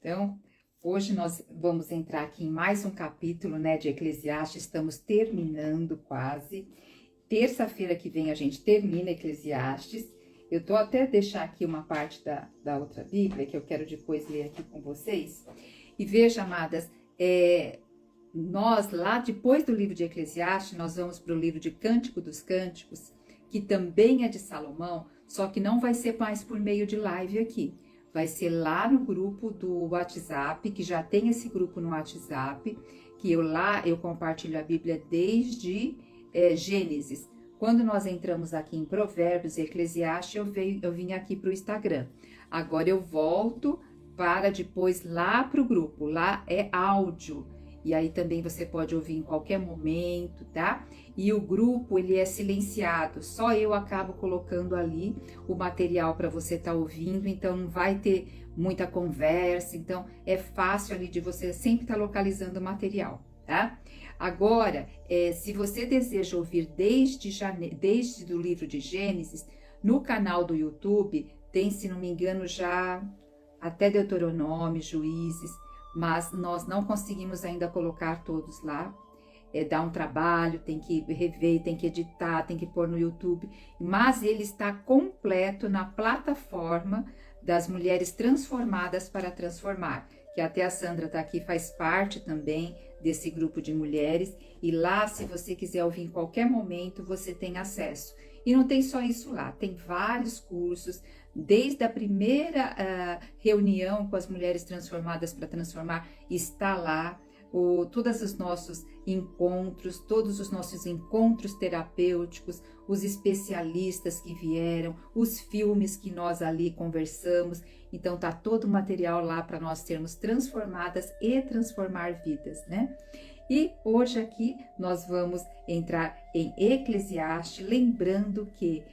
Então, hoje nós vamos entrar aqui em mais um capítulo, né, de Eclesiastes. Estamos terminando quase. Terça-feira que vem a gente termina Eclesiastes. Eu tô até deixar aqui uma parte da outra Bíblia, que eu quero depois ler aqui com vocês. E veja, amadas, nós lá depois do livro de Eclesiastes, nós vamos para o livro de Cântico dos Cânticos, que também é de Salomão, só que não vai ser mais por meio de live aqui. Vai ser lá no grupo do WhatsApp, que já tem esse grupo no WhatsApp, que eu compartilho a Bíblia desde Gênesis. Quando nós entramos aqui em Provérbios e Eclesiastes, eu vim aqui para o Instagram. Agora eu volto para depois lá para o grupo, lá é áudio. E aí também você pode ouvir em qualquer momento, tá? E o grupo, ele é silenciado, só eu acabo colocando ali o material para você estar ouvindo, então não vai ter muita conversa, então é fácil ali de você sempre estar localizando o material, tá? Agora, se você deseja ouvir desde o livro de Gênesis, no canal do YouTube, tem, se não me engano, já até Deuteronômio, Juízes, mas nós não conseguimos ainda colocar todos lá. Dá um trabalho, tem que rever, tem que editar, tem que pôr no YouTube, mas ele está completo na plataforma das Mulheres Transformadas para Transformar, que até a Sandra está aqui, faz parte também desse grupo de mulheres, e lá, se você quiser ouvir em qualquer momento, você tem acesso. E não tem só isso lá, tem vários cursos, desde a primeira reunião com as Mulheres Transformadas para Transformar, está lá, todos os nossos encontros terapêuticos, os especialistas que vieram, os filmes que nós ali conversamos. Então tá todo o material lá para nós sermos transformadas e transformar vidas, né? E hoje aqui nós vamos entrar em Eclesiastes, lembrando que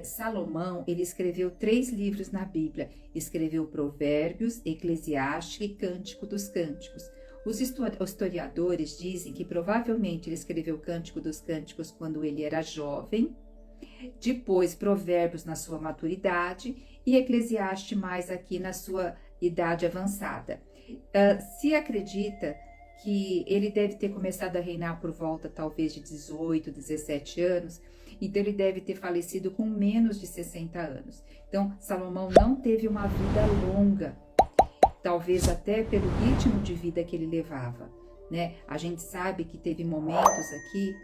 Salomão, ele escreveu 3 livros na Bíblia, escreveu Provérbios, Eclesiastes e Cântico dos Cânticos. Os historiadores dizem que provavelmente ele escreveu o Cântico dos Cânticos quando ele era jovem, depois Provérbios na sua maturidade e Eclesiastes mais aqui na sua idade avançada. Se acredita que ele deve ter começado a reinar por volta talvez de 18, 17 anos, então ele deve ter falecido com menos de 60 anos. Então Salomão não teve uma vida longa, talvez até pelo ritmo de vida que ele levava, né? A gente sabe que teve momentos aqui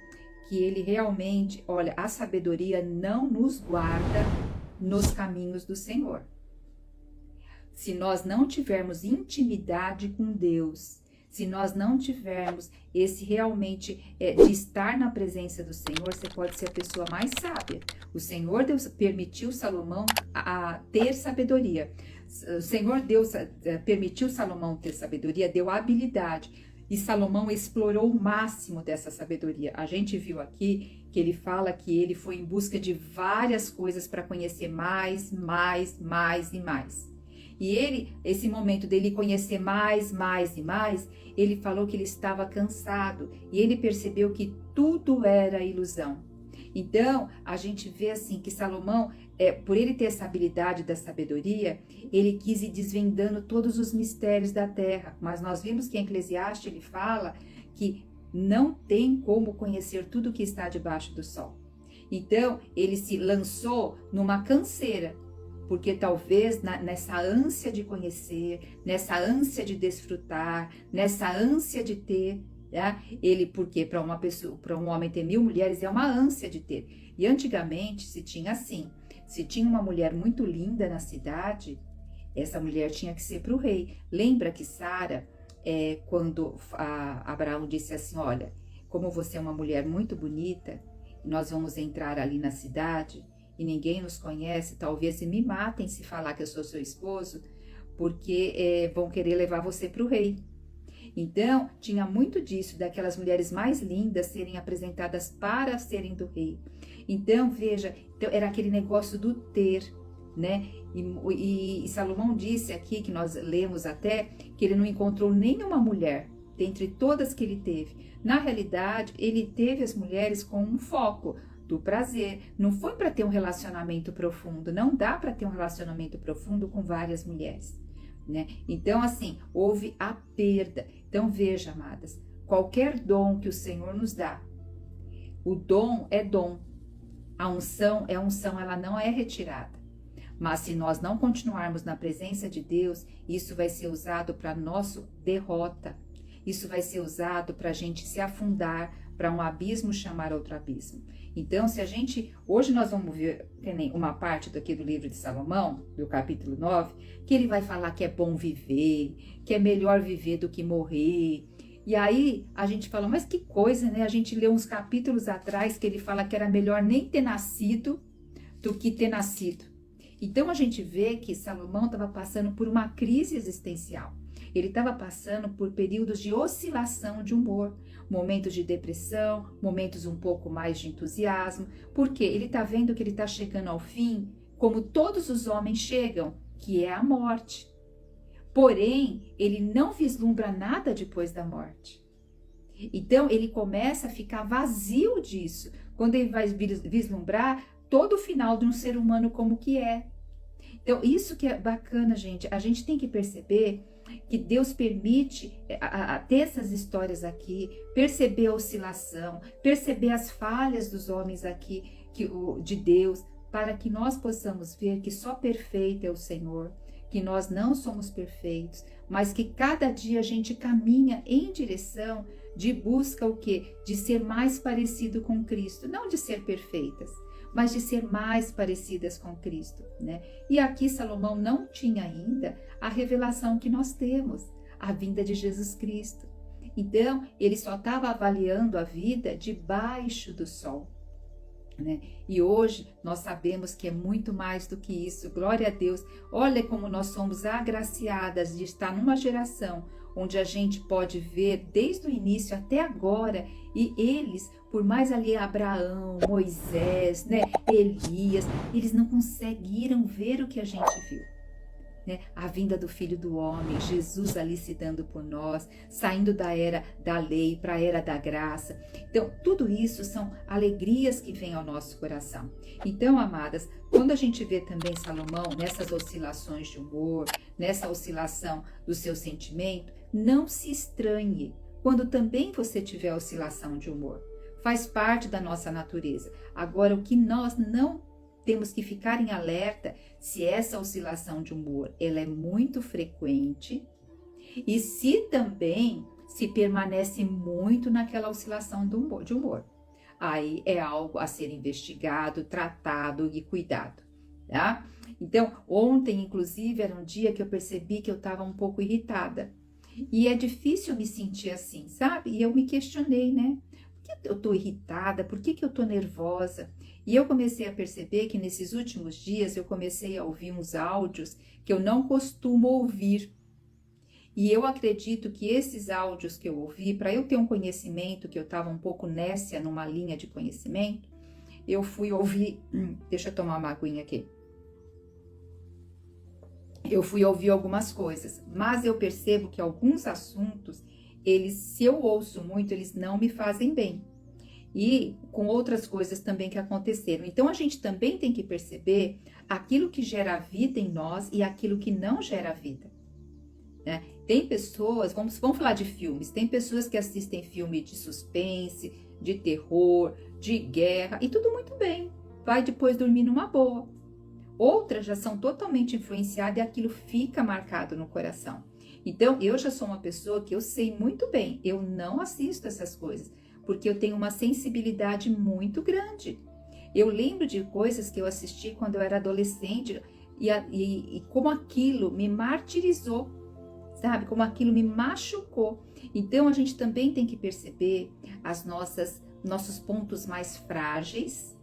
que ele realmente, olha, a sabedoria não nos guarda nos caminhos do Senhor. Se nós não tivermos intimidade com Deus, se nós não tivermos esse realmente de estar na presença do Senhor, você pode ser a pessoa mais sábia. O Senhor Deus permitiu Salomão a ter sabedoria. O Senhor Deus permitiu Salomão ter sabedoria, deu habilidade. E Salomão explorou o máximo dessa sabedoria. A gente viu aqui que ele fala que ele foi em busca de várias coisas para conhecer mais. E esse momento dele conhecer mais, ele falou que ele estava cansado e ele percebeu que tudo era ilusão. Então, a gente vê assim que Salomão, por ele ter essa habilidade da sabedoria, ele quis ir desvendando todos os mistérios da terra. Mas nós vimos que em Eclesiastes ele fala que não tem como conhecer tudo que está debaixo do sol. Então, ele se lançou numa canseira, porque talvez nessa ânsia de conhecer, nessa ânsia de desfrutar, nessa ânsia de ter, né? Porque para um homem ter 1000 mulheres é uma ânsia de ter. E antigamente se tinha assim, se tinha uma mulher muito linda na cidade, essa mulher tinha que ser para o rei. Lembra que Sara, quando Abraão disse assim, olha, como você é uma mulher muito bonita, nós vamos entrar ali na cidade e ninguém nos conhece, talvez me matem se falar que eu sou seu esposo, porque vão querer levar você para o rei. Então, tinha muito disso, daquelas mulheres mais lindas serem apresentadas para serem do rei. Então, veja, era aquele negócio do ter, né? E Salomão disse aqui, que nós lemos até, que ele não encontrou nenhuma mulher dentre todas que ele teve. Na realidade, ele teve as mulheres com um foco do prazer, não foi para ter um relacionamento profundo, não dá para ter um relacionamento profundo com várias mulheres. né? Então, assim, houve a perda. Então, veja, amadas, qualquer dom que o Senhor nos dá, o dom é dom. A unção é unção, ela não é retirada. Mas se nós não continuarmos na presença de Deus, isso vai ser usado para nossa derrota. Isso vai ser usado para a gente se afundar, para um abismo chamar outro abismo. Então, se a gente... Hoje nós vamos ver uma parte aqui do livro de Salomão, do capítulo 9, que ele vai falar que é bom viver, que é melhor viver do que morrer. E aí a gente fala, mas que coisa, né? A gente leu uns capítulos atrás que ele fala que era melhor nem ter nascido do que ter nascido. Então a gente vê que Salomão estava passando por uma crise existencial. Ele estava passando por períodos de oscilação de humor, momentos de depressão, momentos um pouco mais de entusiasmo, porque ele está vendo que ele está chegando ao fim, como todos os homens chegam, que é a morte. Porém, ele não vislumbra nada depois da morte. Então, ele começa a ficar vazio disso, quando ele vai vislumbrar todo o final de um ser humano como que é. Então, isso que é bacana, gente. A gente tem que perceber que Deus permite ter essas histórias aqui, perceber a oscilação, perceber as falhas dos homens aqui, de Deus, para que nós possamos ver que só perfeito é o Senhor, que nós não somos perfeitos, mas que cada dia a gente caminha em direção de busca o quê? De ser mais parecido com Cristo, não de ser perfeitas, mas de ser mais parecidas com Cristo, né? E aqui Salomão não tinha ainda a revelação que nós temos, a vinda de Jesus Cristo. Então, ele só estava avaliando a vida debaixo do sol, né? E hoje nós sabemos que é muito mais do que isso. Glória a Deus. Olha como nós somos agraciadas de estar numa geração onde a gente pode ver desde o início até agora, e eles, por mais ali Abraão, Moisés, né, Elias, eles não conseguiram ver o que a gente viu, né? A vinda do Filho do Homem, Jesus ali se dando por nós, saindo da era da lei para a era da graça. Então, tudo isso são alegrias que vêm ao nosso coração. Então, amadas, quando a gente vê também Salomão nessas oscilações de humor, nessa oscilação do seu sentimento, não se estranhe quando também você tiver oscilação de humor. Faz parte da nossa natureza. Agora, o que nós não temos que ficar em alerta se essa oscilação de humor ela é muito frequente e se também se permanece muito naquela oscilação de humor. Aí é algo a ser investigado, tratado e cuidado, tá? Então, ontem, inclusive, era um dia que eu percebi que eu estava um pouco irritada. E é difícil me sentir assim, sabe? E eu me questionei, né? Por que eu tô irritada? Por que eu tô nervosa? E eu comecei a perceber que nesses últimos dias eu comecei a ouvir uns áudios que eu não costumo ouvir. E eu acredito que esses áudios que eu ouvi, para eu ter um conhecimento, que eu estava um pouco nécia numa linha de conhecimento, eu fui ouvir... deixa eu tomar uma aguinha aqui. Eu fui ouvir algumas coisas, mas eu percebo que alguns assuntos, eles, se eu ouço muito, eles não me fazem bem. E com outras coisas também que aconteceram. Então, a gente também tem que perceber aquilo que gera vida em nós e aquilo que não gera vida, né? Tem pessoas, vamos falar de filmes, tem pessoas que assistem filme de suspense, de terror, de guerra, e tudo muito bem, vai depois dormir numa boa. Outras já são totalmente influenciadas e aquilo fica marcado no coração. Então, eu já sou uma pessoa que eu sei muito bem, eu não assisto essas coisas, porque eu tenho uma sensibilidade muito grande. Eu lembro de coisas que eu assisti quando eu era adolescente e como aquilo me martirizou, sabe? Como aquilo me machucou. Então, a gente também tem que perceber nossos pontos mais frágeis,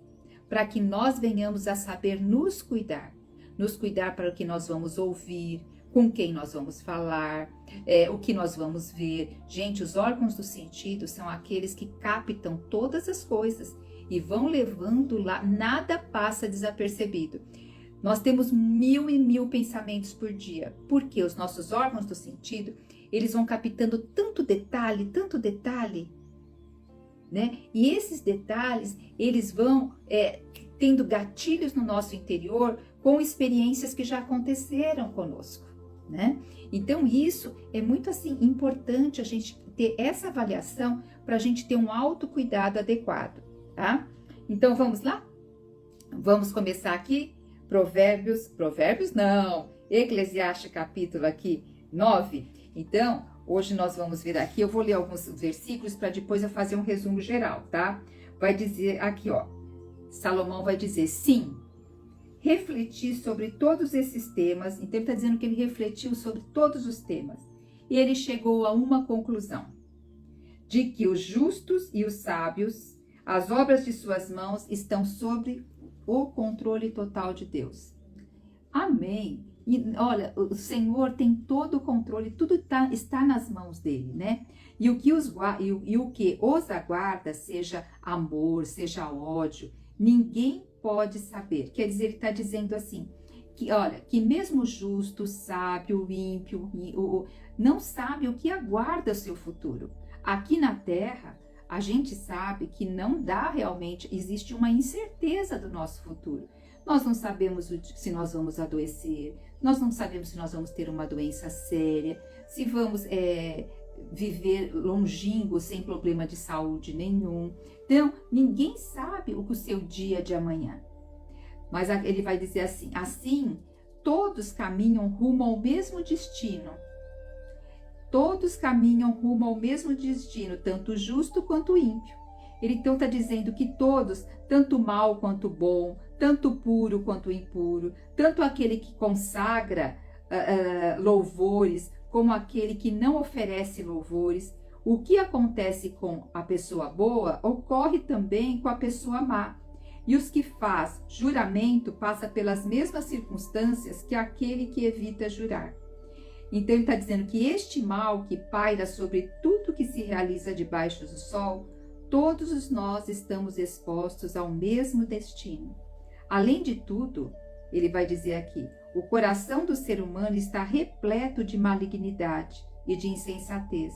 para que nós venhamos a saber nos cuidar para o que nós vamos ouvir, com quem nós vamos falar, o que nós vamos ver. Gente, os órgãos do sentido são aqueles que captam todas as coisas e vão levando lá, nada passa desapercebido. Nós temos 1000 pensamentos por dia, porque os nossos órgãos do sentido, eles vão captando tanto detalhe, né? E esses detalhes, eles vão tendo gatilhos no nosso interior com experiências que já aconteceram conosco. né? Então isso é muito assim importante a gente ter essa avaliação para a gente ter um autocuidado adequado, tá? Então vamos lá? Vamos começar aqui, Provérbios não, Eclesiastes capítulo aqui 9. Então, hoje nós vamos ver aqui, eu vou ler alguns versículos para depois eu fazer um resumo geral, tá? Vai dizer aqui, ó, Salomão vai dizer, sim, refleti sobre todos esses temas, então ele está dizendo que ele refletiu sobre todos os temas, e ele chegou a uma conclusão, de que os justos e os sábios, as obras de suas mãos estão sob o controle total de Deus. Amém. E olha, o Senhor tem todo o controle, tudo está nas mãos dele, né? E o que os aguarda, seja amor, seja ódio, ninguém pode saber. Quer dizer, ele está dizendo assim, que olha, que mesmo o justo, o sábio, o ímpio, não sabe o que aguarda o seu futuro. Aqui na Terra, a gente sabe que não dá realmente, existe uma incerteza do nosso futuro. Nós não sabemos se nós vamos adoecer, nós não sabemos se nós vamos ter uma doença séria, se vamos viver longínquo, sem problema de saúde nenhum. Então, ninguém sabe o seu dia de amanhã. Mas ele vai dizer assim, todos caminham rumo ao mesmo destino. Todos caminham rumo ao mesmo destino, tanto o justo quanto o ímpio. Ele então está dizendo que todos, tanto mal quanto bom, tanto puro quanto impuro, tanto aquele que consagra louvores, como aquele que não oferece louvores, o que acontece com a pessoa boa, ocorre também com a pessoa má. E os que faz juramento passa pelas mesmas circunstâncias que aquele que evita jurar. Então ele está dizendo que este mal que paira sobre tudo que se realiza debaixo do sol, todos nós estamos expostos ao mesmo destino. Além de tudo, ele vai dizer aqui, o coração do ser humano está repleto de malignidade e de insensatez,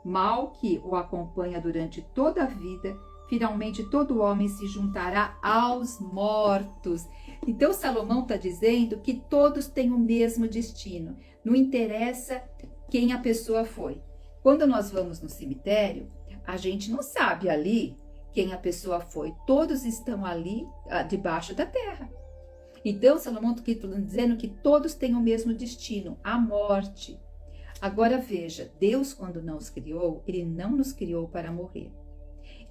mal que o acompanha durante toda a vida. Finalmente todo homem se juntará aos mortos. Então Salomão está dizendo que todos têm o mesmo destino. Não interessa quem a pessoa foi. Quando nós vamos no cemitério, a gente não sabe ali quem a pessoa foi. Todos estão ali debaixo da terra. Então Salomão está dizendo que todos têm o mesmo destino, a morte. Agora veja, Deus quando nos criou, Ele não nos criou para morrer.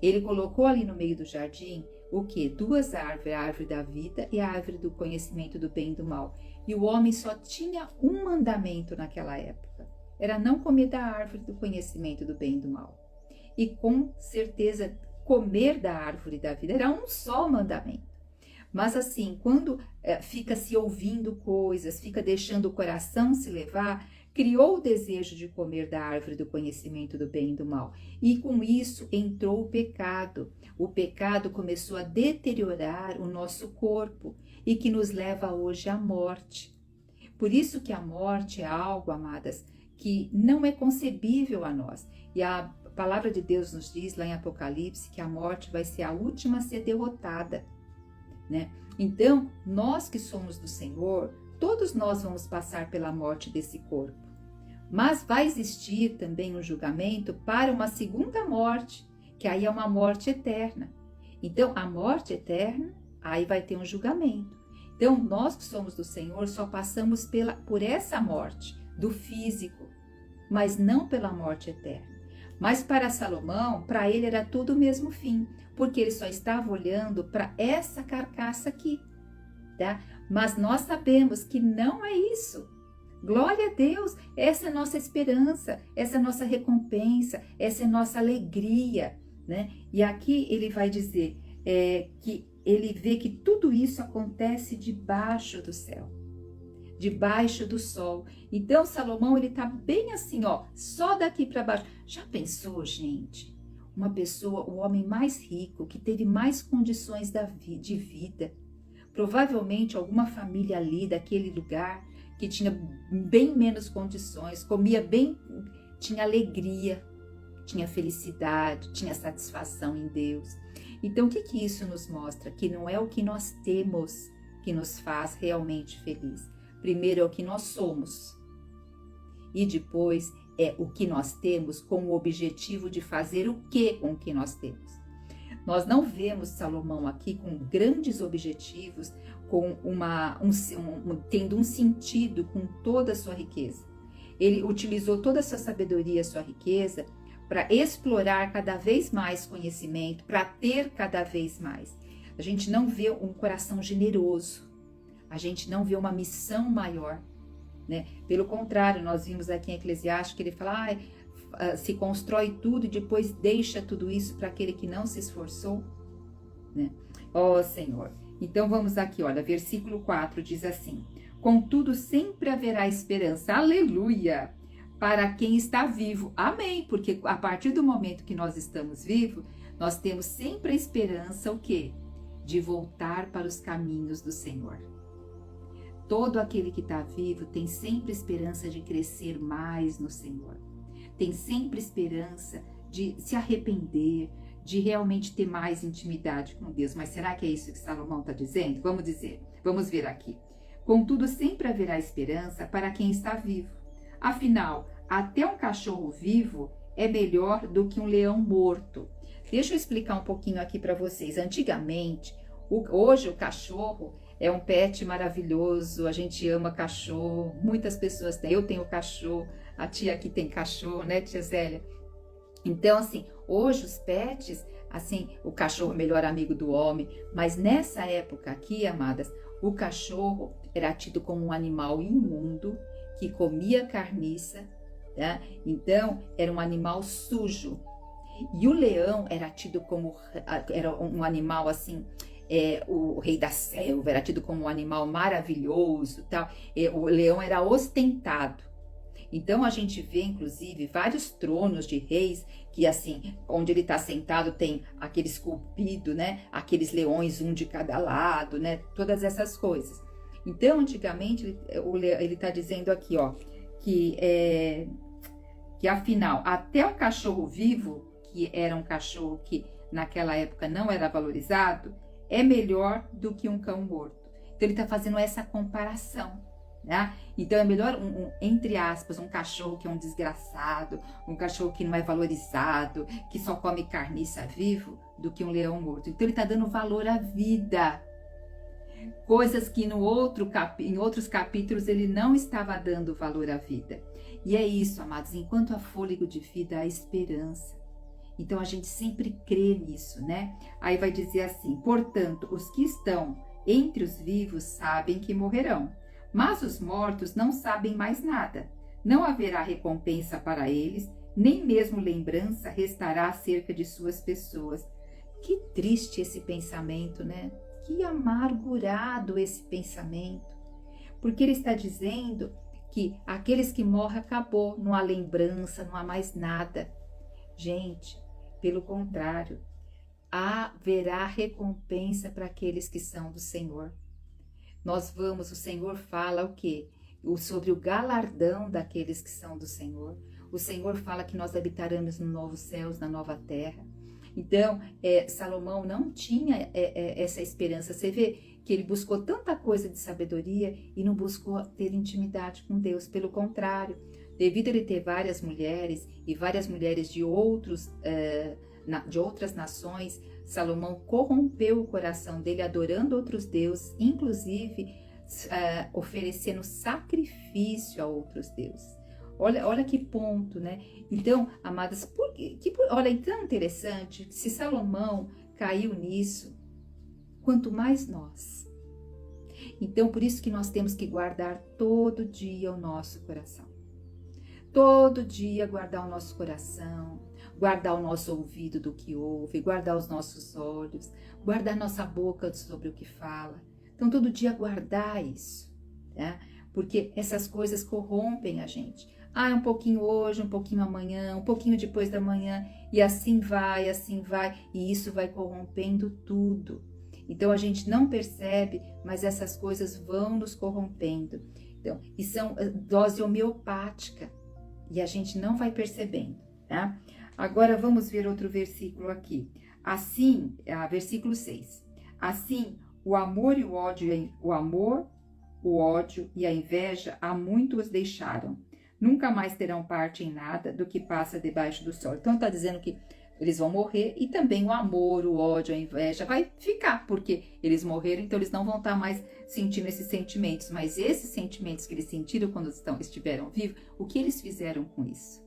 Ele colocou ali no meio do jardim o quê? Duas árvores, a árvore da vida e a árvore do conhecimento do bem e do mal. E o homem só tinha um mandamento naquela época. Era não comer da árvore do conhecimento do bem e do mal. E com certeza comer da árvore da vida era um só mandamento. Mas assim, quando fica se ouvindo coisas, fica deixando o coração se levar, criou o desejo de comer da árvore do conhecimento do bem e do mal. E com isso entrou o pecado. O pecado começou a deteriorar o nosso corpo e que nos leva hoje à morte. Por isso que a morte é algo, amadas, que não é concebível a nós. E a palavra de Deus nos diz lá em Apocalipse que a morte vai ser a última a ser derrotada, né? Então, nós que somos do Senhor, todos nós vamos passar pela morte desse corpo. Mas vai existir também um julgamento para uma segunda morte, que aí é uma morte eterna. Então, a morte eterna, aí vai ter um julgamento. Então, nós que somos do Senhor só passamos por essa morte do físico, mas não pela morte eterna. Mas para Salomão, para ele era tudo o mesmo fim, porque ele só estava olhando para essa carcaça aqui, tá? Mas nós sabemos que não é isso. Glória a Deus, essa é a nossa esperança, essa é a nossa recompensa, essa é a nossa alegria, né? E aqui ele vai dizer que ele vê que tudo isso acontece debaixo do céu, debaixo do sol. Então Salomão, ele tá bem assim, ó, só daqui para baixo. Já pensou, gente? Uma pessoa, o homem mais rico, que teve mais condições de vida, provavelmente alguma família ali daquele lugar que tinha bem menos condições, comia bem, tinha alegria, tinha felicidade, tinha satisfação em Deus. Então o que isso nos mostra? Que não é o que nós temos que nos faz realmente feliz. Primeiro é o que nós somos. e depois é o que nós temos com o objetivo de fazer o que com o que nós temos. Nós não vemos Salomão aqui com grandes objetivos, com tendo um sentido com toda a sua riqueza. Ele utilizou toda a sua sabedoria, a sua riqueza, para explorar cada vez mais conhecimento, para ter cada vez mais. A gente não vê um coração generoso, a gente não vê uma missão maior, né? Pelo contrário, nós vimos aqui em Eclesiastes que ele fala, se constrói tudo e depois deixa tudo isso para aquele que não se esforçou, né? Ó Senhor. Então vamos aqui, olha, versículo 4 diz assim: contudo sempre haverá esperança, aleluia, para quem está vivo, amém, porque a partir do momento que nós estamos vivos, nós temos sempre a esperança, o quê? De voltar para os caminhos do Senhor. Todo aquele que está vivo tem sempre esperança de crescer mais no Senhor. Tem sempre esperança de se arrepender, de realmente ter mais intimidade com Deus. Mas será que é isso que Salomão está dizendo? Vamos ver aqui. Contudo, sempre haverá esperança para quem está vivo. Afinal, até um cachorro vivo é melhor do que um leão morto. Deixa eu explicar um pouquinho aqui para vocês. Antigamente, hoje o cachorro é um pet maravilhoso, a gente ama cachorro, muitas pessoas têm, eu tenho cachorro, a tia aqui tem cachorro, né, tia Zélia? Então, assim, hoje os pets, assim, o cachorro é o melhor amigo do homem, mas nessa época aqui, amadas, o cachorro era tido como um animal imundo, que comia carniça, tá? Então, era um animal sujo. E o leão era tido como, era um animal assim, o rei da selva, era tido como um animal maravilhoso, tal. O leão era ostentado. Então a gente vê inclusive vários tronos de reis que assim, onde ele está sentado tem aquele esculpido, né? Aqueles leões, um de cada lado, né? Todas essas coisas. Então antigamente ele está dizendo aqui, ó, que afinal até um cachorro vivo, que era um cachorro que naquela época não era valorizado, é melhor do que um cão morto. Então ele está fazendo essa comparação, né? Então é melhor, entre aspas, um cachorro que é um desgraçado, um cachorro que não é valorizado, que só come carniça vivo, do que um leão morto. Então ele está dando valor à vida. Coisas que em outros capítulos ele não estava dando valor à vida. E é isso, amados, enquanto há fôlego de vida, há esperança. Então a gente sempre crê nisso, né? Aí vai dizer assim: portanto, os que estão entre os vivos sabem que morrerão, mas os mortos não sabem mais nada. Não haverá recompensa para eles, nem mesmo lembrança restará acerca de suas pessoas. Que triste esse pensamento, né? Que amargurado esse pensamento. Porque ele está dizendo que aqueles que morrem acabou, não há lembrança, não há mais nada. Gente, pelo contrário, haverá recompensa para aqueles que são do Senhor. O Senhor fala o quê? Sobre o galardão daqueles que são do Senhor. O Senhor fala que nós habitaremos no novo céus, na nova terra. Então, Salomão não tinha essa esperança. Você vê que ele buscou tanta coisa de sabedoria e não buscou ter intimidade com Deus. Pelo contrário, devido a ele ter várias mulheres e várias mulheres de outras nações, Salomão corrompeu o coração dele adorando outros deuses, inclusive oferecendo sacrifício a outros deuses. Olha que ponto, né? Então, amadas, olha, é tão interessante, se Salomão caiu nisso, quanto mais nós. Então, por isso que nós temos que guardar todo dia o nosso coração. Todo dia guardar o nosso coração, guardar o nosso ouvido do que ouve, guardar os nossos olhos, guardar nossa boca sobre o que fala. Então, todo dia guardar isso, tá? Porque essas coisas corrompem a gente. Um pouquinho hoje, um pouquinho amanhã, um pouquinho depois da manhã, e assim vai, e isso vai corrompendo tudo. Então a gente não percebe, mas essas coisas vão nos corrompendo. Então, e são dose homeopática, e a gente não vai percebendo, tá? Agora vamos ver outro versículo aqui. Assim, versículo 6. Assim, o amor, o ódio e a inveja a muito os deixaram. nunca mais terão parte em nada do que passa debaixo do sol. Então está dizendo que eles vão morrer e também o amor, o ódio, a inveja vai ficar, porque eles morreram, então eles não vão estar mais sentindo esses sentimentos. Mas esses sentimentos que eles sentiram quando estiveram vivos, o que eles fizeram com isso?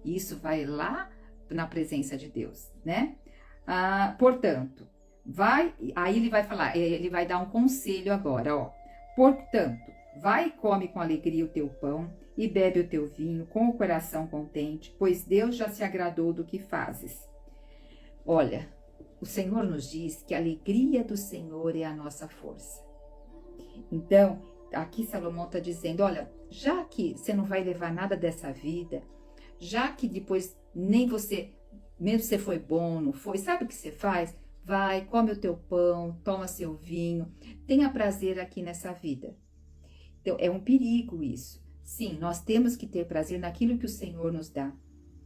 Isso vai lá na presença de Deus, né? Portanto, aí ele vai falar, ele vai dar um conselho agora, ó. Portanto, vai e come com alegria o teu pão e bebe o teu vinho com o coração contente, pois Deus já se agradou do que fazes. Olha, o Senhor nos diz que a alegria do Senhor é a nossa força. Então, aqui Salomão está dizendo, olha, já que você não vai levar nada dessa vida, já que depois nem você, mesmo você foi bom, não foi, sabe o que você faz? Vai, come o teu pão, toma seu vinho, tenha prazer aqui nessa vida. Então, é um perigo isso. Sim, nós temos que ter prazer naquilo que o Senhor nos dá,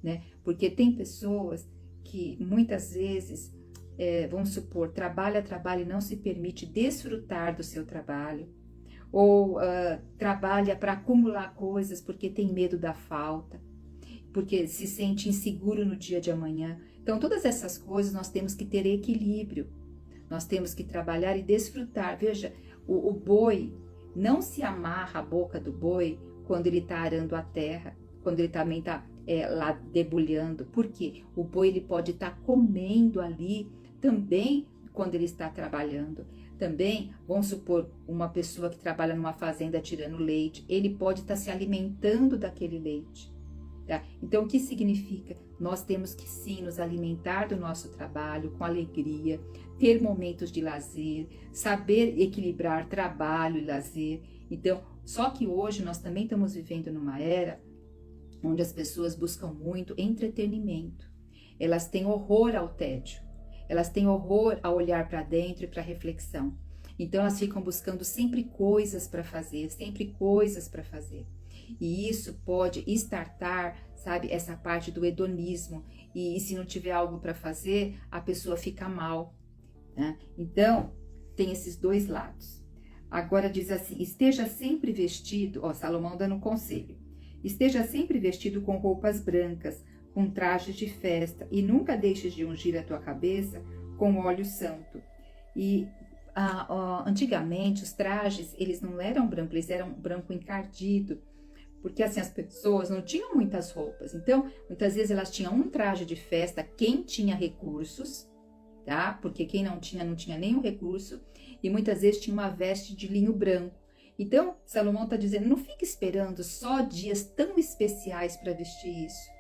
né? Porque tem pessoas que muitas vezes, vamos supor, trabalha e não se permite desfrutar do seu trabalho, ou trabalha para acumular coisas porque tem medo da falta, porque se sente inseguro no dia de amanhã. Então, todas essas coisas nós temos que ter equilíbrio, nós temos que trabalhar e desfrutar. Veja, o boi, não se amarra a boca do boi quando ele está arando a terra, quando ele também está lá debulhando. Por quê? O boi ele pode estar comendo ali também quando ele está trabalhando. Também, vamos supor, uma pessoa que trabalha numa fazenda tirando leite, ele pode estar se alimentando daquele leite. Tá? Então, o que significa? Nós temos que sim nos alimentar do nosso trabalho com alegria, ter momentos de lazer, saber equilibrar trabalho e lazer. Então, só que hoje nós também estamos vivendo numa era onde as pessoas buscam muito entretenimento. Elas têm horror ao tédio, elas têm horror a olhar para dentro e para reflexão. Então, elas ficam buscando sempre coisas para fazer, sempre coisas para fazer. E isso pode estartar, sabe, essa parte do hedonismo. E se não tiver algo para fazer, a pessoa fica mal, né? Então, tem esses dois lados. Agora diz assim, esteja sempre vestido, ó, Salomão dando um conselho. Esteja sempre vestido com roupas brancas, com trajes de festa, e nunca deixes de ungir a tua cabeça com óleo santo. E antigamente os trajes, eles não eram brancos, eles eram branco encardido, porque assim as pessoas não tinham muitas roupas. Então, muitas vezes elas tinham um traje de festa, quem tinha recursos, tá? Porque quem não tinha nenhum recurso, e muitas vezes tinha uma veste de linho branco. Então, Salomão está dizendo, não fique esperando só dias tão especiais para vestir isso.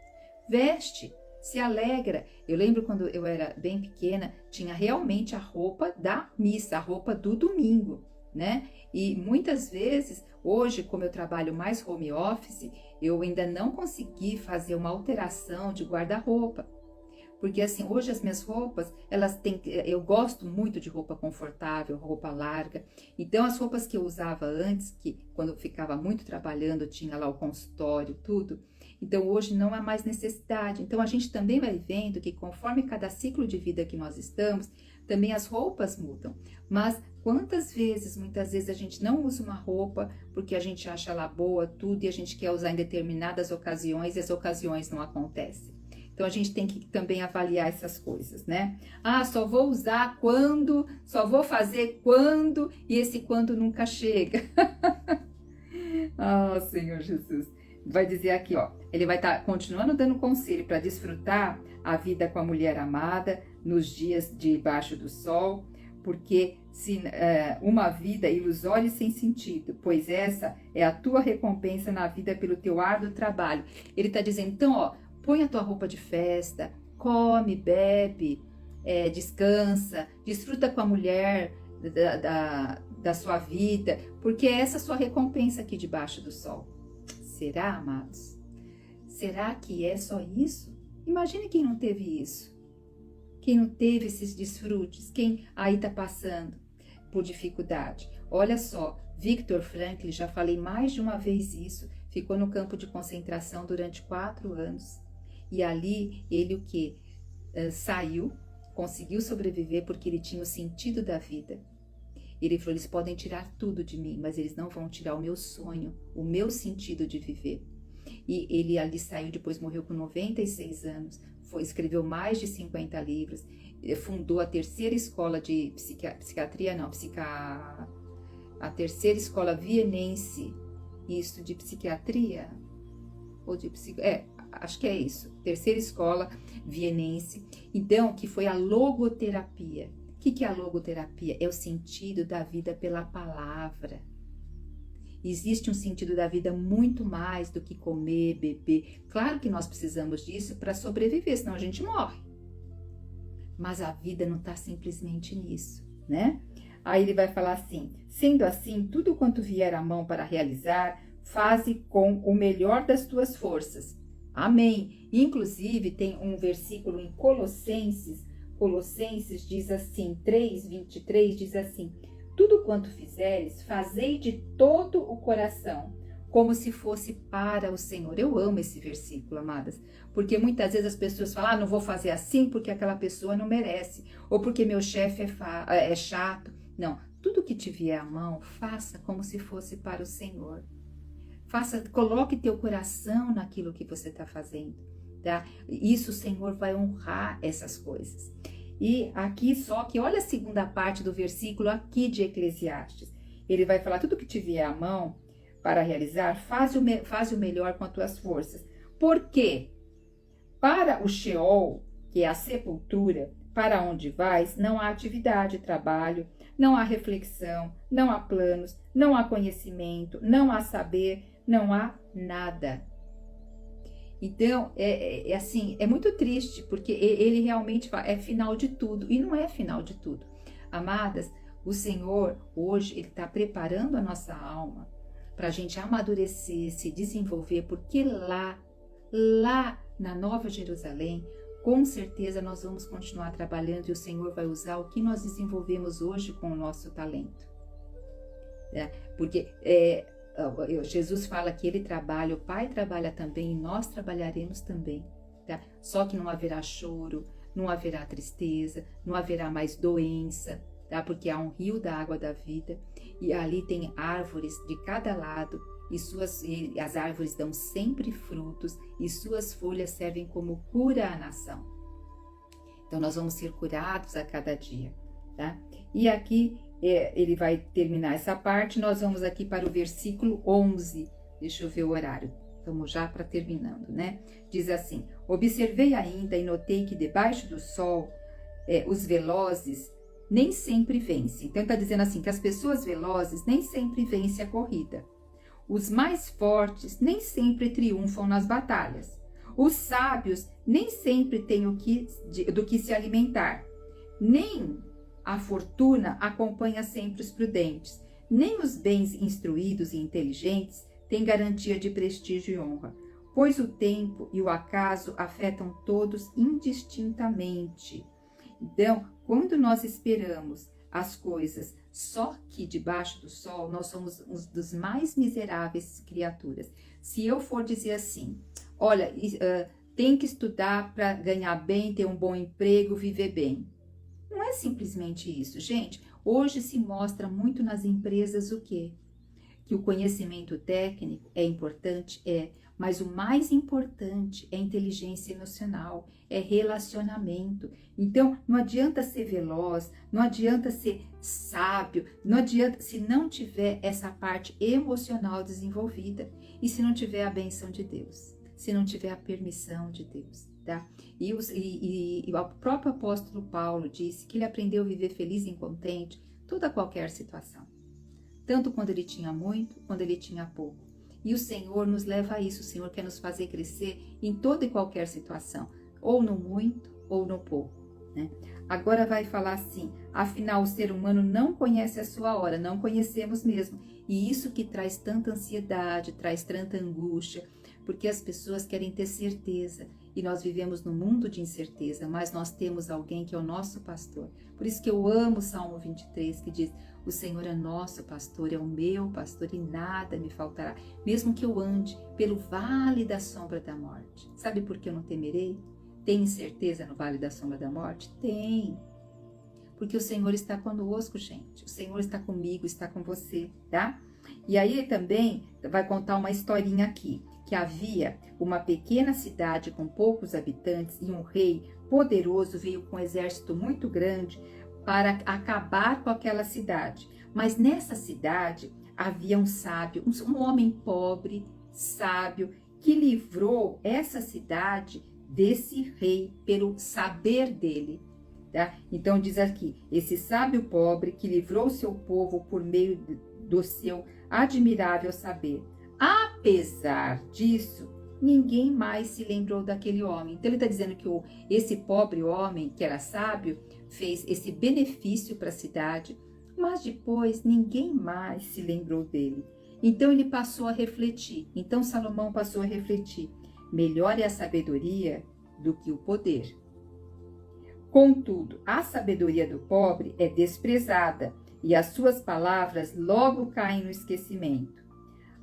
Veste, se alegra. Eu lembro quando eu era bem pequena, tinha realmente a roupa da missa, a roupa do domingo, né? E muitas vezes, hoje, como eu trabalho mais home office, eu ainda não consegui fazer uma alteração de guarda-roupa. Porque assim, hoje as minhas roupas, eu gosto muito de roupa confortável, roupa larga. Então as roupas que eu usava antes, que quando eu ficava muito trabalhando, tinha lá o consultório, tudo. Então hoje não há mais necessidade. Então a gente também vai vendo que conforme cada ciclo de vida que nós estamos, também as roupas mudam. Mas muitas vezes a gente não usa uma roupa porque a gente acha ela boa, tudo, e a gente quer usar em determinadas ocasiões e as ocasiões não acontecem. Então, a gente tem que também avaliar essas coisas, né? Só vou usar quando, só vou fazer quando, e esse quando nunca chega. Senhor Jesus. Vai dizer aqui, ó, ele vai estar continuando dando conselho para desfrutar a vida com a mulher amada nos dias debaixo do sol, porque uma vida ilusória e sem sentido, pois essa é a tua recompensa na vida pelo teu árduo trabalho. Ele está dizendo, então, ó, põe a tua roupa de festa, come, bebe, descansa, desfruta com a mulher da sua vida, porque é essa a sua recompensa aqui debaixo do sol. Será, amados? Será que é só isso? Imagine quem não teve isso. Quem não teve esses desfrutes, quem aí está passando por dificuldade. Olha só, Viktor Frankl, já falei mais de uma vez isso, ficou no campo de concentração durante 4 anos. E ali ele saiu, conseguiu sobreviver porque ele tinha o sentido da vida. Ele falou, eles podem tirar tudo de mim, mas eles não vão tirar o meu sonho, o meu sentido de viver. E ele ali saiu, depois morreu com 96 anos, escreveu mais de 50 livros, fundou a terceira escola de a terceira escola vienense, isso de psiquiatria, ou de acho que é isso, terceira escola vienense, então, que foi a logoterapia. O que é a logoterapia? É o sentido da vida pela palavra. Existe um sentido da vida muito mais do que comer, beber. Claro que nós precisamos disso para sobreviver, senão a gente morre. Mas a vida não está simplesmente nisso, né? Aí ele vai falar assim: sendo assim, tudo quanto vier à mão para realizar, faze com o melhor das tuas forças. Amém. Inclusive, tem um versículo em Colossenses diz assim, 3:23, diz assim: tudo quanto fizeres, fazei de todo o coração, como se fosse para o Senhor. Eu amo esse versículo, amadas, porque muitas vezes as pessoas falam: não vou fazer assim porque aquela pessoa não merece, ou porque meu chefe é chato. Não, tudo que te vier à mão, faça como se fosse para o Senhor. Coloque teu coração naquilo que você está fazendo, tá? Isso o Senhor vai honrar essas coisas. E aqui só que olha a segunda parte do versículo aqui de Eclesiastes. Ele vai falar: tudo que te vier à mão para realizar, faz o melhor com as tuas forças. Por quê? Para o Sheol, que é a sepultura, para onde vais, não há atividade, trabalho, não há reflexão, não há planos, não há conhecimento, não há saber, não há nada. Então, assim, é muito triste, porque ele realmente é final de tudo, e não é final de tudo. Amadas, o Senhor, hoje, Ele está preparando a nossa alma para a gente amadurecer, se desenvolver, porque lá na Nova Jerusalém, com certeza nós vamos continuar trabalhando e o Senhor vai usar o que nós desenvolvemos hoje com o nosso talento. Porque Jesus fala que Ele trabalha, o Pai trabalha também e nós trabalharemos também. Tá? Só que não haverá choro, não haverá tristeza, não haverá mais doença, tá? Porque há um rio da água da vida e ali tem árvores de cada lado e as árvores dão sempre frutos e suas folhas servem como cura à nação. Então nós vamos ser curados a cada dia, tá? E aqui ele vai terminar essa parte, nós vamos aqui para o versículo 11, deixa eu ver o horário, estamos já para terminando, né? Diz assim: observei ainda e notei que debaixo do sol os velozes nem sempre vencem. Então está dizendo assim, que as pessoas velozes nem sempre vencem a corrida. Os mais fortes nem sempre triunfam nas batalhas. Os sábios nem sempre têm do que se alimentar. Nem a fortuna acompanha sempre os prudentes. Nem os bens instruídos e inteligentes têm garantia de prestígio e honra. Pois o tempo e o acaso afetam todos indistintamente. Então, quando nós esperamos as coisas só que debaixo do sol, nós somos um dos mais miseráveis criaturas. Se eu for dizer assim, olha, tem que estudar para ganhar bem, ter um bom emprego, viver bem. Não é simplesmente isso, gente. Hoje se mostra muito nas empresas o quê? Que o conhecimento técnico é importante, mas o mais importante é inteligência emocional, é relacionamento. Então, não adianta ser veloz, não adianta ser sábio, não adianta se não tiver essa parte emocional desenvolvida e se não tiver a benção de Deus, se não tiver a permissão de Deus, tá? E o próprio apóstolo Paulo disse que ele aprendeu a viver feliz e contente toda qualquer situação. Tanto quando ele tinha muito, quando ele tinha pouco. E o Senhor nos leva a isso, o Senhor quer nos fazer crescer em toda e qualquer situação, ou no muito, ou no pouco, né? Agora vai falar assim, afinal o ser humano não conhece a sua hora, não conhecemos mesmo, e isso que traz tanta ansiedade, traz tanta angústia, porque as pessoas querem ter certeza, e nós vivemos num mundo de incerteza, mas nós temos alguém que é o nosso pastor. Por isso que eu amo o Salmo 23, que diz: o Senhor é nosso pastor, é o meu pastor e nada me faltará, mesmo que eu ande pelo vale da sombra da morte. Sabe por que eu não temerei? Tem certeza no vale da sombra da morte? Tem. Porque o Senhor está conosco, gente. O Senhor está comigo, está com você, tá? E aí também vai contar uma historinha aqui. que havia uma pequena cidade com poucos habitantes e um rei poderoso veio com um exército muito grande para acabar com aquela cidade. Mas nessa cidade havia um sábio, um homem pobre, sábio, que livrou essa cidade desse rei pelo saber dele. Tá? Então diz aqui, esse sábio pobre que livrou seu povo por meio do seu admirável saber. Apesar disso, ninguém mais se lembrou daquele homem. Então ele está dizendo que esse pobre homem, que era sábio, fez esse benefício para a cidade, mas depois ninguém mais se lembrou dele. Então ele passou a refletir. Então Salomão passou a refletir. Melhor é a sabedoria do que o poder. Contudo, a sabedoria do pobre é desprezada e as suas palavras logo caem no esquecimento.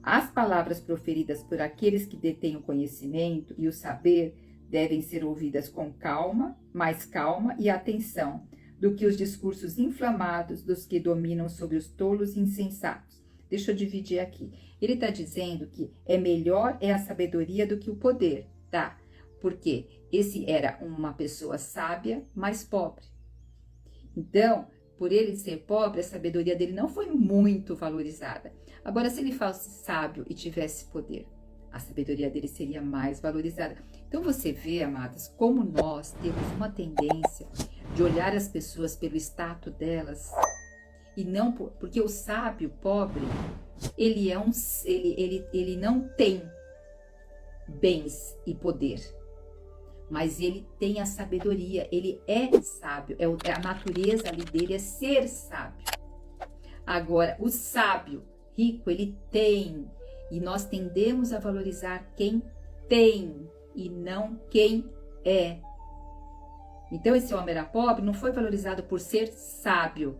As palavras proferidas por aqueles que detêm o conhecimento e o saber devem ser ouvidas com calma, mais calma e atenção, do que os discursos inflamados dos que dominam sobre os tolos e insensatos. Deixa eu dividir aqui. Ele está dizendo que melhor é a sabedoria do que o poder, tá? Porque esse era uma pessoa sábia, mas pobre. Então, por ele ser pobre, a sabedoria dele não foi muito valorizada. Agora, se ele fosse sábio e tivesse poder, a sabedoria dele seria mais valorizada. Então, você vê, amadas, como nós temos uma tendência de olhar as pessoas pelo status delas e não porque o sábio pobre, ele não tem bens e poder, mas ele tem a sabedoria, ele é sábio, a natureza ali dele é ser sábio. Agora, o sábio rico, ele tem, e nós tendemos a valorizar quem tem e não quem é. Então esse homem era pobre, não foi valorizado por ser sábio,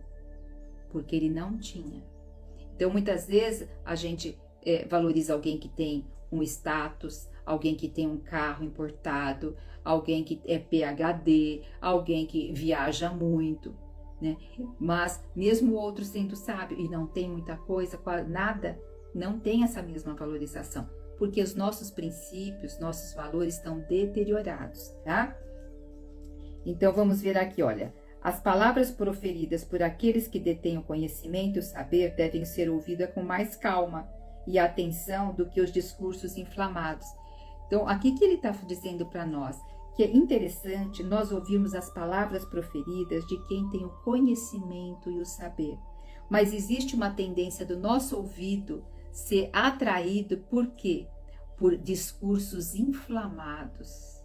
porque ele não tinha. Então muitas vezes a gente valoriza alguém que tem um status, alguém que tem um carro importado, alguém que é PhD, alguém que viaja muito, né? Mas mesmo o outro sendo sábio e não tem muita coisa, nada, não tem essa mesma valorização, porque os nossos princípios, nossos valores estão deteriorados, tá? Então vamos ver aqui, olha, as palavras proferidas por aqueles que detêm o conhecimento e o saber devem ser ouvidas com mais calma e atenção do que os discursos inflamados. Então, aqui que ele está dizendo para nós, que é interessante nós ouvirmos as palavras proferidas de quem tem o conhecimento e o saber. Mas existe uma tendência do nosso ouvido ser atraído por quê? Por discursos inflamados,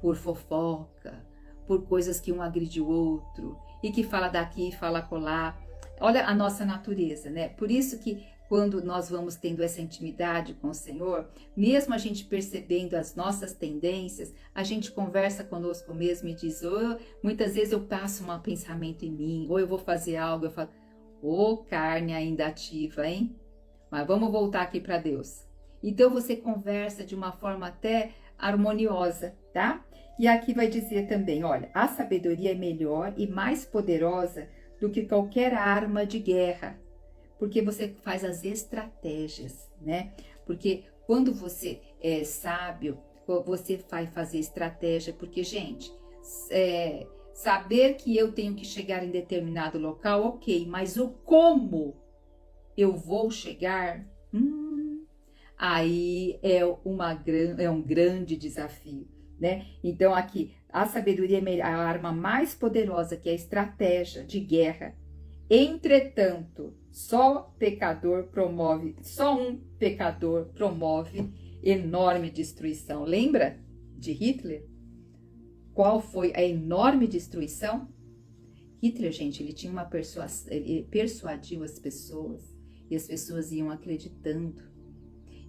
por fofoca, por coisas que um agride o outro, e que fala daqui, fala acolá. Olha a nossa natureza, né? Por isso que quando nós vamos tendo essa intimidade com o Senhor, mesmo a gente percebendo as nossas tendências, a gente conversa conosco mesmo e diz, muitas vezes eu passo um pensamento em mim, ou eu vou fazer algo, eu falo, carne ainda ativa, hein? Mas vamos voltar aqui para Deus. Então você conversa de uma forma até harmoniosa, tá? E aqui vai dizer também, olha, a sabedoria é melhor e mais poderosa do que qualquer arma de guerra, porque você faz as estratégias, né? Porque quando você é sábio, você vai fazer estratégia, porque, gente, saber que eu tenho que chegar em determinado local, ok, mas o como eu vou chegar, aí é um grande desafio, né? Então aqui, a sabedoria é a arma mais poderosa, que é a estratégia de guerra. Entretanto, só um pecador promove enorme destruição. Lembra de Hitler? Qual foi a enorme destruição? Hitler, gente, ele tinha uma persuasão, ele persuadiu as pessoas e as pessoas iam acreditando.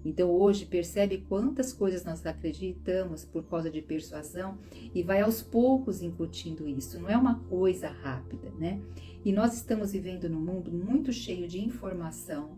Então hoje percebe quantas coisas nós acreditamos por causa de persuasão e vai aos poucos incutindo isso. Não é uma coisa rápida, né? E nós estamos vivendo num mundo muito cheio de informação,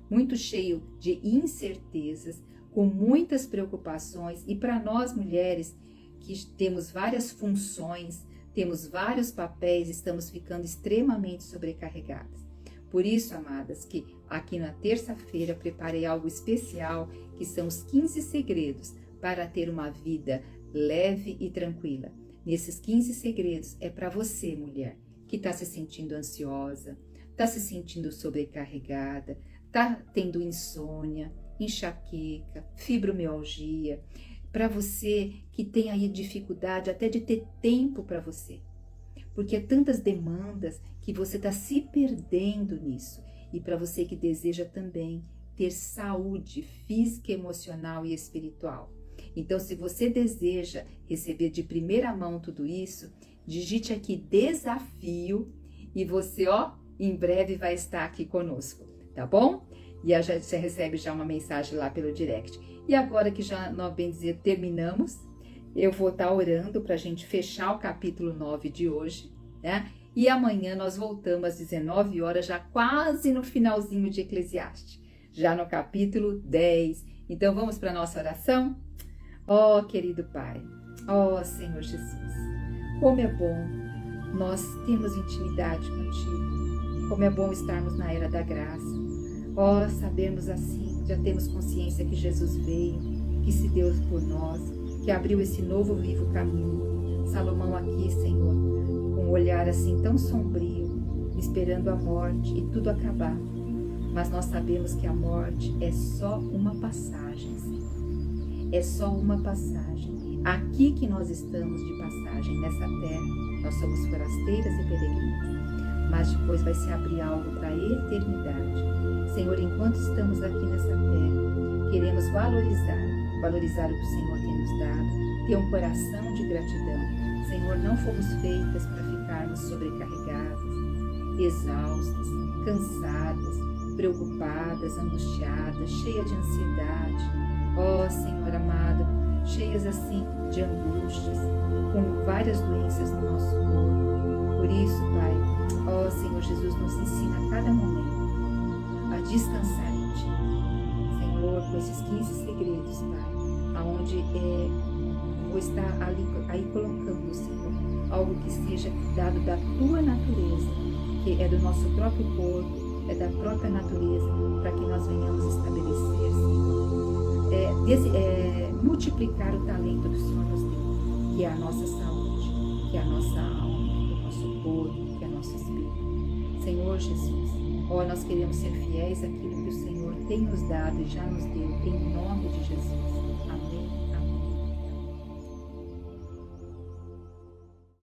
muito cheio de incertezas, com muitas preocupações. E para nós mulheres que temos várias funções, temos vários papéis, estamos ficando extremamente sobrecarregadas. Por isso, amadas, que aqui na terça-feira preparei algo especial, que são os 15 segredos para ter uma vida leve e tranquila. Nesses 15 segredos é para você, mulher, que está se sentindo ansiosa, está se sentindo sobrecarregada, está tendo insônia, enxaqueca, fibromialgia, para você que tem aí dificuldade até de ter tempo para você, porque é tantas demandas que você está se perdendo nisso, e para você que deseja também ter saúde física, emocional e espiritual. Então, se você deseja receber de primeira mão tudo isso, digite aqui desafio e você, em breve vai estar aqui conosco, tá bom? E a gente recebe já uma mensagem lá pelo direct. E agora que já, nós bem dizer, terminamos, eu vou estar orando para a gente fechar o capítulo 9 de hoje, né? E amanhã nós voltamos às 19 horas, já quase no finalzinho de Eclesiastes, já no capítulo 10. Então vamos para a nossa oração? Ó, querido Pai, ó Senhor Jesus, como é bom nós termos intimidade contigo, como é bom estarmos na era da graça. Ó, sabemos assim, já temos consciência que Jesus veio, que se deu por nós, que abriu esse novo vivo caminho. Salomão aqui, Senhor, com um olhar assim tão sombrio, esperando a morte e tudo acabar. Mas nós sabemos que a morte é só uma passagem, Senhor. É só uma passagem. Aqui que nós estamos de passagem, nessa terra, nós somos forasteiras e peregrinas. Mas depois vai se abrir algo para a eternidade. Senhor, enquanto estamos aqui nessa terra, queremos valorizar o que o Senhor tem nos dado, ter um coração de gratidão. Senhor, não fomos feitas para ficarmos sobrecarregadas, exaustas, cansadas, preocupadas, angustiadas, cheias de ansiedade. Ó Senhor amado, cheias assim de angústias, com várias doenças no nosso corpo. Por isso, Pai, ó Senhor Jesus, nos ensina a cada momento a descansar em Ti. Senhor, com esses 15 segredos, Pai, aonde vou estar aí colocando, Senhor, algo que seja dado da Tua natureza, que é do nosso próprio corpo, é da própria natureza, para que nós venhamos estabelecer, Senhor, multiplicar o talento que o Senhor nos deu, que é a nossa saúde, que é a nossa alma, que é o nosso corpo, que é o nosso espírito. Senhor Jesus, nós queremos ser fiéis àquilo que o Senhor tem nos dado e já nos deu, em nome de Jesus.